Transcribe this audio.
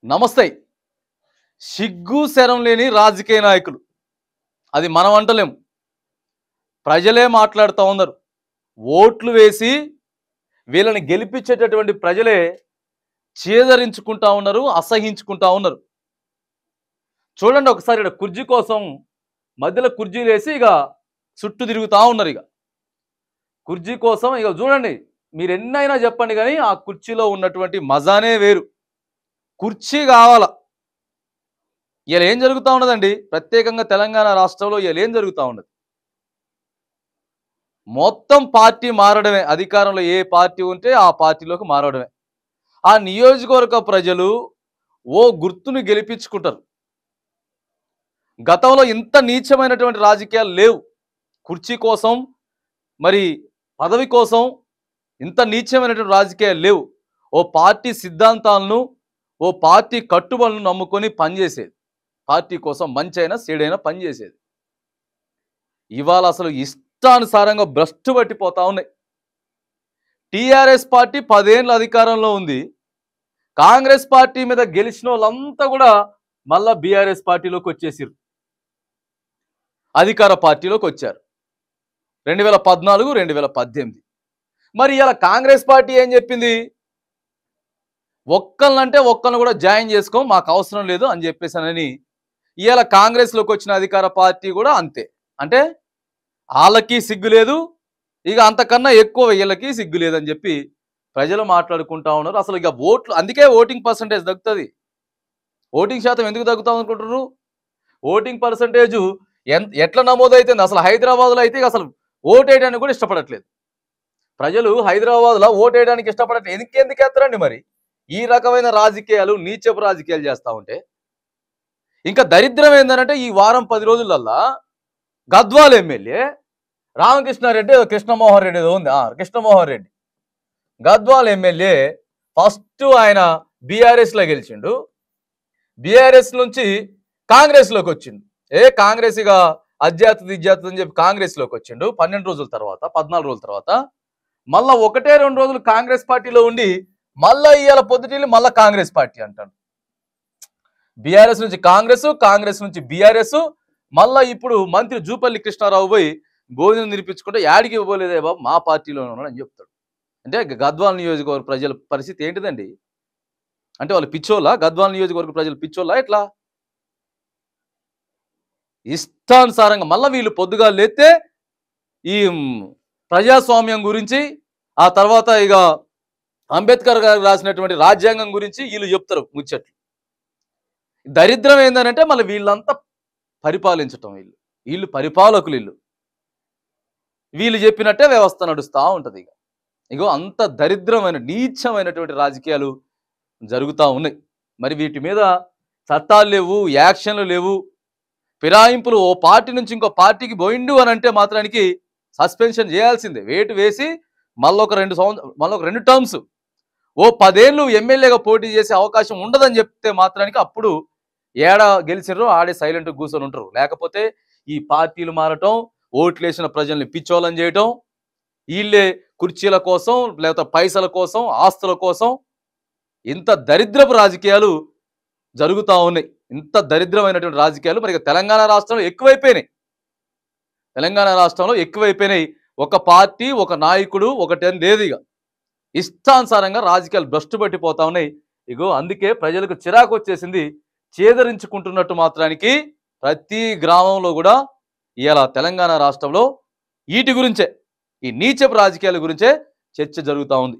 నమస్తే. సిగ్గు శరం లేని రాజకీయ నాయకులు. అది మనం అంటలేం. ప్రజలే మాట్లాడుతా ఉన్నారు. ఓట్లు వేసి వీళ్ళని గెలిపించేటటువంటి ప్రజలే చేదరించుకుంటా ఉన్నారు, అసహించుకుంటా ఉన్నారు. చూడండి ఒకసారి ఈడ కుర్చీ కోసం మధ్యలో కుర్చీలేసి ఇక చుట్టూ తిరుగుతా ఉన్నారు. ఇక కుర్చీ కోసం ఇక చూడండి, మీరు ఎన్నైనా చెప్పండి కానీ ఆ కుర్చీలో ఉన్నటువంటి మజానే వేరు. కుర్చీ కావాల. ఇలా ఏం జరుగుతూ ఉన్నదండి, ప్రత్యేకంగా తెలంగాణ రాష్ట్రంలో ఇలా ఏం జరుగుతూ ఉన్నది, మొత్తం పార్టీ మారడమే. అధికారంలో ఏ పార్టీ ఉంటే ఆ పార్టీలోకి మారడమే. ఆ నియోజకవర్గ ప్రజలు ఓ గుర్తును గెలిపించుకుంటారు. గతంలో ఇంత నీచమైనటువంటి రాజకీయాలు లేవు. కుర్చీ కోసం, మరి పదవి కోసం ఇంత నీచమైనటువంటి రాజకీయాలు లేవు. ఓ పార్టీ సిద్ధాంతాలను, ఓ పార్టీ కట్టుబడులను నమ్ముకొని పనిచేసేది. పార్టీ కోసం మంచైనా చెడైనా పనిచేసేది. ఇవాళ అసలు ఇష్టానుసారంగా భ్రష్టు పట్టిపోతా ఉన్నాయి. టీఆర్ఎస్ పార్టీ 10 ఏళ్ళ అధికారంలో ఉంది. కాంగ్రెస్ పార్టీ మీద గెలిచిన వాళ్ళంతా కూడా మళ్ళా బీఆర్ఎస్ పార్టీలోకి వచ్చేసారు, అధికార పార్టీలోకి వచ్చారు 2014, 2018. మరి ఇలా కాంగ్రెస్ పార్టీ ఏం చెప్పింది, ఒక్కళ్ళంటే ఒక్కళ్ళని కూడా జాయిన్ చేసుకో, మాకు అవసరం లేదు అని చెప్పేసానని ఇవాళ కాంగ్రెస్లోకి వచ్చిన అధికార పార్టీ కూడా అంతే. అంటే వాళ్ళకి సిగ్గు లేదు, ఇక అంతకన్నా ఎక్కువ వీళ్ళకి సిగ్గు లేదని చెప్పి ప్రజలు మాట్లాడుకుంటా ఉన్నారు. అసలు ఇక ఓట్లు, అందుకే ఓటింగ్ పర్సంటేజ్ తగ్గుతుంది. ఓటింగ్ శాతం ఎందుకు తగ్గుతాం అనుకుంటున్నారు? ఓటింగ్ పర్సంటేజ్ ఎట్లా నమోదైతుంది, అసలు హైదరాబాద్లో అయితే అసలు ఓటేయడానికి కూడా ఇష్టపడట్లేదు ప్రజలు. హైదరాబాద్లో ఓటేయడానికి ఇష్టపడట్లేదు. ఎందుకు వేస్తారండి మరి? ఈ రకమైన రాజకీయాలు, నీచపు రాజకీయాలు చేస్తూ ఉంటే ఇంకా దరిద్రం ఏంటంటే, ఈ వారం 10 రోజులల్లా గద్వాల్ ఎమ్మెల్యే రామకృష్ణారెడ్డి, కృష్ణమోహన్ రెడ్డి ఉంది, కృష్ణమోహన్ రెడ్డి గద్వాల్ ఎమ్మెల్యే ఫస్ట్ ఆయన బీఆర్ఎస్లో గెలిచిండు. బీఆర్ఎస్ నుంచి కాంగ్రెస్లోకి వచ్చిండు. కాంగ్రెస్ ఇక అధ్యాత్మ అని చెప్పి కాంగ్రెస్లోకి వచ్చిండు 12 రోజుల తర్వాత, 14 రోజుల తర్వాత. మళ్ళా 1-2 రోజులు కాంగ్రెస్ పార్టీలో ఉండి మళ్ళా ఇవాళ పొద్దుటిల్లి మళ్ళా కాంగ్రెస్ పార్టీ అంటాడు. బీఆర్ఎస్ నుంచి కాంగ్రెస్, కాంగ్రెస్ నుంచి బీఆర్ఎస్, మళ్ళా ఇప్పుడు మంత్రి జూపల్లి కృష్ణారావు పోయి భోజనం నిలిపించుకుంటే యాడికి ఇవ్వలేదే బాబు, మా పార్టీలో ఉన్నాడు అని చెప్తాడు. అంటే గద్వాల్ నియోజకవర్గ ప్రజల పరిస్థితి ఏంటిదండి? అంటే వాళ్ళు పిచ్చోళ్ళా? గద్వాల్ నియోజకవర్గ ప్రజలు పిచ్చోళ్ళా ఎట్లా? ఇష్టానుసారంగా మళ్ళీ వీళ్ళు పొద్దుగా లేస్తే ఈ ప్రజాస్వామ్యం గురించి, ఆ తర్వాత ఇక అంబేద్కర్ గారు రాసినటువంటి రాజ్యాంగం గురించి వీళ్ళు చెప్తారు ముచ్చట్లు. దరిద్రం ఏంటంటే మళ్ళీ వీళ్ళంతా పరిపాలించటం, వీళ్ళు పరిపాలకులు, వీళ్ళు చెప్పినట్టే వ్యవస్థ నడుస్తూ ఉంటుంది. ఇగో అంత దరిద్రమైన నీచమైనటువంటి రాజకీయాలు జరుగుతూ ఉన్నాయి. మరి వీటి మీద చట్టాలు లేవు, యాక్షన్లు లేవు, ఫిరాయింపులు. ఓ పార్టీ నుంచి ఇంకో పార్టీకి పోయిండు అని అంటే మాత్రానికి సస్పెన్షన్ చేయాల్సిందే. వేటు వేసి మళ్ళొక 2 టర్మ్స్, ఓ 10 ఏళ్ళు ఎమ్మెల్యేగా పోటీ చేసే అవకాశం ఉండదని చెప్తే మాత్రానికి అప్పుడు ఏడ గెలిచిర్రో ఆడే సైలెంట్గా కూర్చొని ఉంటారు. లేకపోతే ఈ పార్టీలు మారటం, ఓట్లేసిన ప్రజల్ని పిచ్చోళ్ళని చేయటం, వీళ్ళే కుర్చీల కోసం, లేకపోతే పైసల కోసం, ఆస్తుల కోసం ఇంత దరిద్రపు రాజకీయాలు జరుగుతూ ఉన్నాయి. ఇంత దరిద్రమైనటువంటి రాజకీయాలు మరి తెలంగాణ రాష్ట్రంలో ఎక్కువైపోయినాయి. ఒక పార్టీ, ఒక నాయకుడు, ఒకటేం లేదు. ఇక ఇష్టానుసారంగా రాజకీయాలు భ్రష్టు పట్టిపోతా ఉన్నాయి. ఇగో అందుకే ప్రజలకు చిరాకు వచ్చేసింది. చేదరించుకుంటున్నట్టు మాత్రానికి ప్రతి గ్రామంలో కూడా ఇవాళ తెలంగాణ రాష్ట్రంలో వీటి గురించే, ఈ నీచపు రాజకీయాల గురించే చర్చ జరుగుతూ ఉంది.